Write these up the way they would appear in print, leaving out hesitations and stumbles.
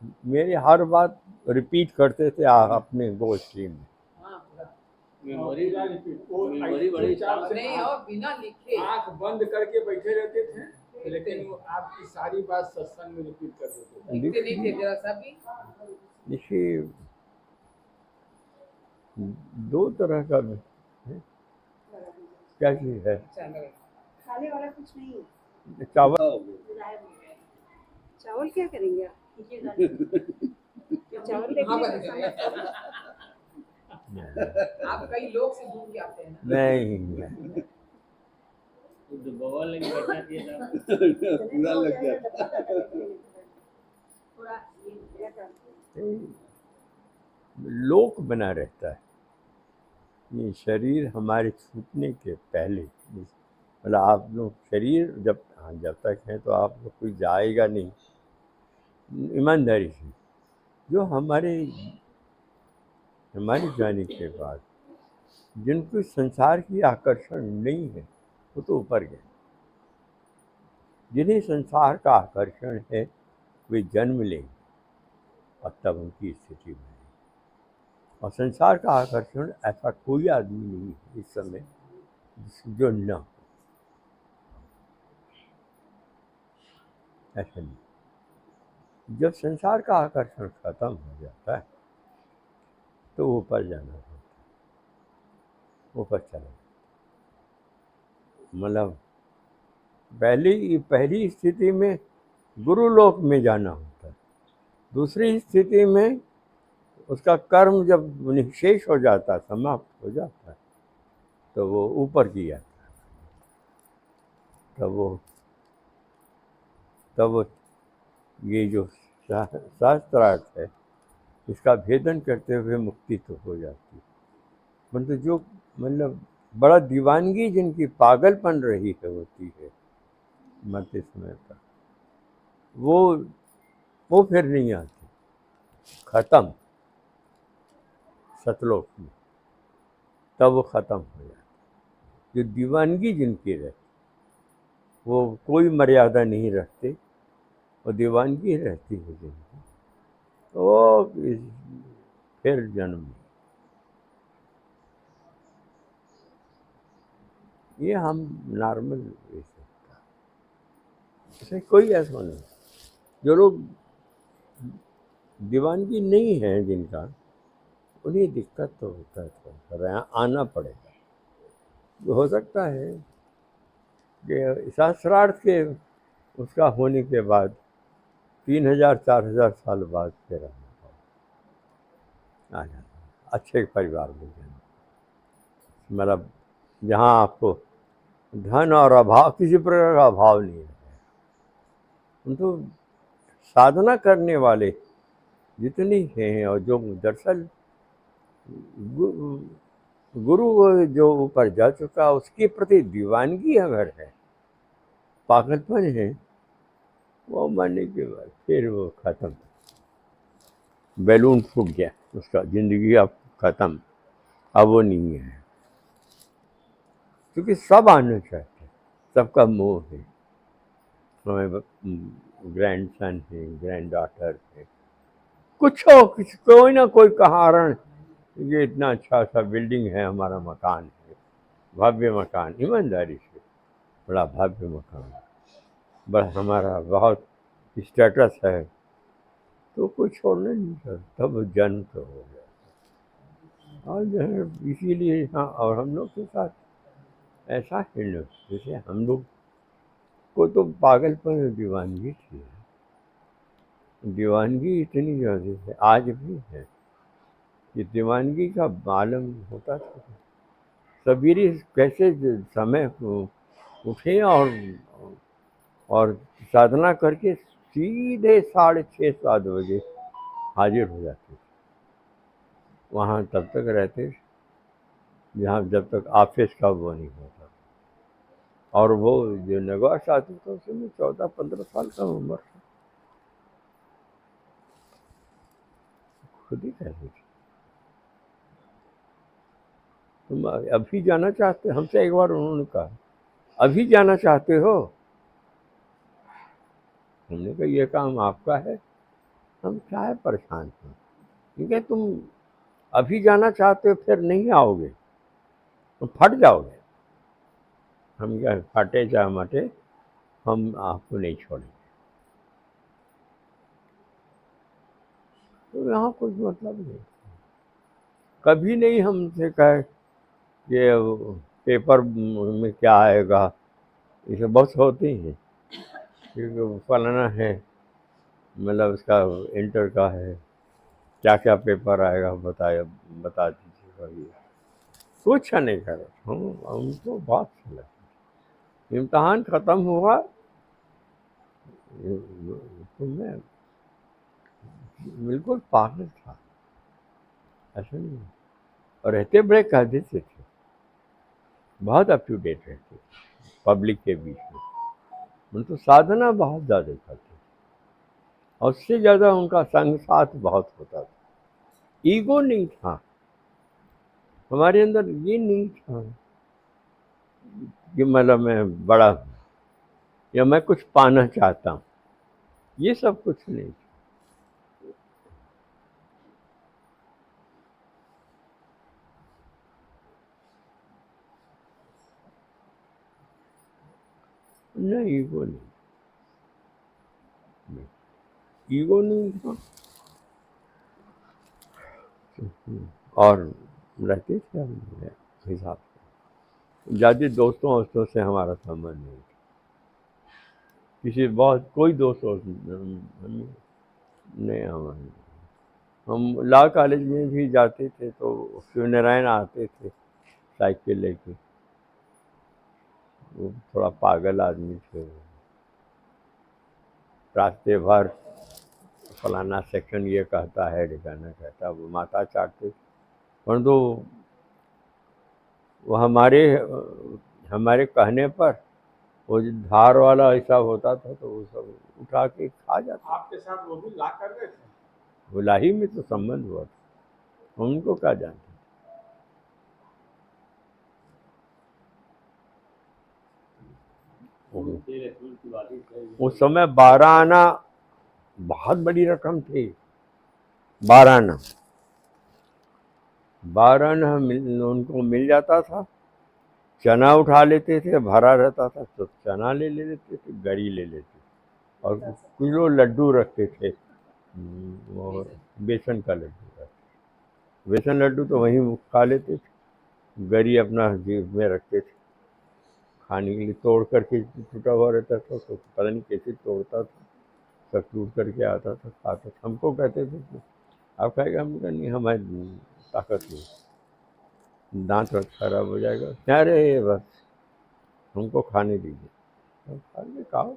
मेरी हर बात रिपीट करते थे अपने गोष्ठी में। मेमोरी मेमोरी बड़ी नहीं और बिना लिखे आंख बंद करके बैठे रहते थे, लेकिन वो आपकी सारी बात सत्संग में रिपीट कर देते थे। लिखते नहीं थे जरा सा भी। देखिए, दो तरह का है। क्या चीज है? खाने वाला कुछ नहीं है। चावल। चावल क्या करेंगे आप? चावल देखने आप कई लोग से दूर जाते हैं ना। नहीं, तो बवाल लगी बैठना चाहिए था। पूरा लग गया। लोक बना रहता है। ये शरीर हमारे छूटने के पहले, मतलब आप लोग शरीर जब तक है तो आप लोग कोई जाएगा नहीं, ईमानदारी से। जो हमारे जाने के बाद जिनको संसार की आकर्षण नहीं है वो तो ऊपर गए। जिन्हें संसार का आकर्षण है वे जन्म लेंगे और तब उनकी स्थिति बनेगी। और संसार का आकर्षण ऐसा कोई आदमी नहीं है इस समय जो न हो, ऐसा नहीं। जब संसार का आकर्षण खत्म हो जाता है तो ऊपर जाना होता है, ऊपर चला जाता है। मतलब पहली स्थिति में गुरुलोक में जाना होता है, दूसरी स्थिति में उसका कर्म जब निशेष हो जाता है, समाप्त हो जाता है, तो वो ऊपर की यात्रा। तब ये जो शास्त्रार्थ है इसका भेदन करते हुए मुक्ति तो हो जाती है। परंतु जो मतलब बड़ा दीवानगी जिनकी पागलपन रही है होती है मरते समय पर, वो फिर नहीं आती, खत्म सतलोक में, तब वो खत्म हो जाती। जो दीवानगी जिनकी रहती वो कोई मर्यादा नहीं रखते, वो दीवानगी रहती है जिनकी, वो फिर जन्म। ये हम नॉर्मल ऐसे कोई ऐसा नहीं। जो लोग दीवानगी नहीं है जिनका, उन्हें दिक्कत तो होता है, थोड़ा आना पड़ेगा। हो सकता है कि शास्त्रार्थ के उसका होने के बाद 3000-4000 साल बाद फिर आ जाना अच्छे परिवार में जाना, मतलब जहाँ आपको धन और अभाव, किसी प्रकार का अभाव नहीं है। तो साधना करने वाले जितने हैं और जो दरअसल गुरु जो ऊपर जा चुका उसके प्रति दीवानगी अगर है, पागलपन है, वो मरने के बाद फिर वो खत्म, बैलून फूट गया उसका, जिंदगी अब खत्म, अब वो नहीं है। क्योंकि सब आना चाहते हैं, सबका मोह है। हमें ग्रैंडसन है, ग्रैंड डॉटर है, कुछ हो कोई ना कोई कारण, ये इतना अच्छा सा बिल्डिंग है, हमारा मकान है, भव्य मकान, ईमानदारी से बड़ा भव्य मकान, बड़ा हमारा बहुत स्टेटस है, तो कोई छोड़ना नहीं सकता, तब जन्म तो हो गया। और जो है इसीलिए हाँ, और हम लोग के साथ ऐसा है लोग, जैसे हम लोग को तो पागलपन और दीवानगी थी, दीवानगी इतनी ज़्यादा है, आज भी है। ये दीवानगी का मालूम होता था सवेरे कैसे समय उठे और साधना करके सीधे 6:30-7 बजे हाजिर हो जाते थे। वहाँ तब तक रहते जहाँ जब तक ऑफिस का वो नहीं होता। और वो जो नगवास आती था उसमें 14-15 साल का उम्र था, खुद ही कहते थे तुम अभी जाना चाहते, हमसे एक बार उन्होंने कहा अभी जाना चाहते हो? हमने कहा ये काम आपका है, हम क्या है परेशान हैं, ठीक है। तुम अभी जाना चाहते हो फिर नहीं आओगे तो फट जाओगे। हम क्या फटे चाहे मटे, हम आपको नहीं छोड़ेंगे। तो यहाँ कुछ मतलब नहीं, कभी नहीं हमसे कहे कि पेपर में क्या आएगा, ये सब बहुत होती हैं, क्योंकि फलाना है, मतलब उसका इंटर का है, क्या क्या पेपर आएगा बताए, बता दीजिएगा। ये कुछ नहीं करे, हम हमको बहुत अच्छा लगा। इम्तहान ख़त्म हुआ तो मैं बिल्कुल पागल था, ऐसा नहीं। और रहते बड़े कायदे से थे, बहुत अप टू डेट रहते पब्लिक के बीच में। उनको साधना बहुत ज़्यादा करते थे, और उससे ज़्यादा उनका संग साथ बहुत होता था। ईगो नहीं था हमारे अंदर, ये नहीं था कि मतलब मैं बड़ा हूँ या मैं कुछ पाना चाहता हूँ, ये सब कुछ नहीं। नहीं, ईगो नहीं, ईगो नहीं था। और रहते थे हम हिसाब से, ज़्यादा दोस्तों वोस्तों से हमारा संबंध नहीं था। किसी बहुत कोई दोस्त नहीं हमारे। हम लॉ कॉलेज में भी जाते थे तो शिवनारायण आते थे साइकिल लेके, वो थोड़ा पागल आदमी थे। रास्ते भर फलाना सेक्शन ये कहता है, ठिकाना कहता है, वो माथा चाटते। परंतु वो हमारे कहने पर वो जो धार वाला हिसाब होता था तो वो सब उठा के खा जाता। आपके साथ वो भी ला कर रहे थे? वो लाही में तो संबंध हुआ था, उनको क्या जानते। उस समय 12 आना बहुत बड़ी रकम थी। 12 आना उनको मिल जाता था। चना उठा लेते थे, भरा रहता था तो चना ले लेते थे, गरी ले लेते और किलो लड्डू रखते थे। वो बेसन का लड्डू रखते, बेसन लड्डू तो वहीं खा लेते थे, गरी अपना जेब में रखते थे खाने के लिए। तोड़ करके टूटा हुआ रहता था तो पता नहीं कैसे तोड़ता था, सब टूट करके आता था, खाता था। हमको कहते थे कि आप खाएगा, हम कहा नहीं, हमारी ताकत नहीं, दांत वाँत खराब हो जाएगा। क्या रे, बस हमको खाने दीजिए, हम खा के खाओ।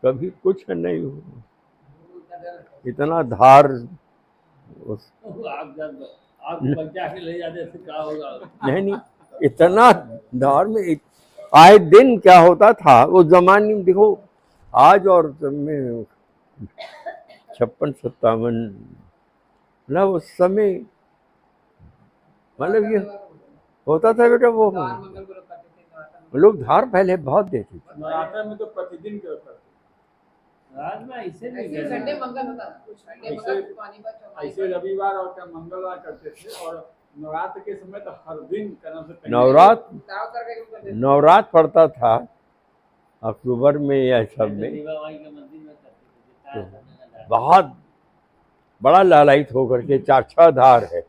कभी कुछ नहीं हुआ, इतना धार उस बच्चा के ले जाते थे, क्या होगा? नहीं, इतना धार में आए दिन क्या होता था उस जमाने में। देखो आज और में 56-57, मतलब उस समय मतलब ये होता था बेटा। वो दान मंगल को करते थे, नवरात्र में। लोग धार पहले बहुत देते थे। नवरात्र में तो प्रतिदिन करते थे। रात में ऐसे नहीं ऐसे करना। संडे मंगल होता था, संडे मंगल पानीपत चौपाई ऐसे पर। रविवार और क्या मंगलवार करते थे, और नवरात्र के समय तो हर दिन करना से पहले नवरात्र दाव करके करते थे। नवरात्र पड़ता था अक्टूबर में या सब में, देवा माई के मंदिर में करते थे, जितना समय का बहुत बड़ा लालायित होकर के 4-6 धार है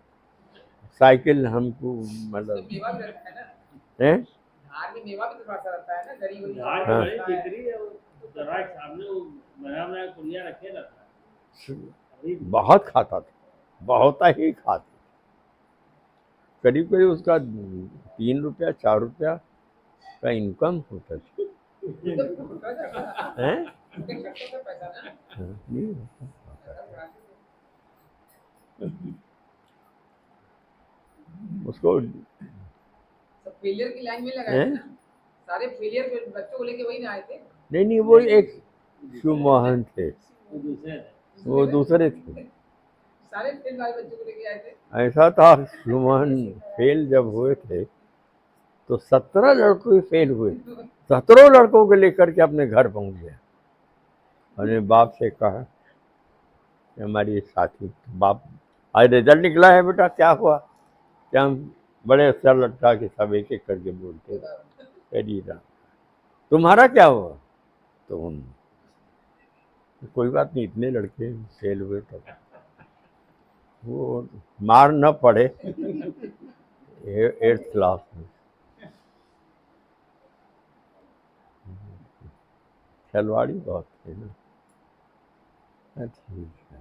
साइकिल हमको, मतलब मेवा भी रहता है ना, है। धार में मेवा भी तो थोड़ा सा रहता है ना, गरी वरी धार हाँ। बड़ी बिक्री है, वो दरवाजे के सामने वो बना बना कुलिया रखे रहता है। अभी बहुत खाता था, बहुत ही खाता। करीब करीब उसका 3 रुपया 4 रुपया का इनकम होता था। हैं? पैसा ना। हाँ, नहीं होता। उसको सब फेलियर की लाइन में लगाए थे हैं? ना, सारे फेलियर के बच्चों को लेके वही ना आए थे। नहीं, वो एक शिव मोहन थे, वो दूसरे थे। वो दूसरे थे। सारे फेल वाले बच्चों को लेके आए थे। ऐसा था, शिव मोहन फेल जब हुए थे तो 17 लड़कों फेल हुए, 17 लड़कों को लेकर के अपने घर पहुंच गया। अपने बाप से कहा हमारी साथी बाप आज रिजल्ट निकला है बेटा, क्या हुआ? क्या हम बड़े सर लटका के सब एक एक करके बोलते करी रहा। तुम्हारा क्या हुआ? तो कोई बात नहीं, इतने लड़के फेल हुए तब वो मार न पड़े 8th क्लास में। खिलवाड़ी बहुत थे ना। ठीक है।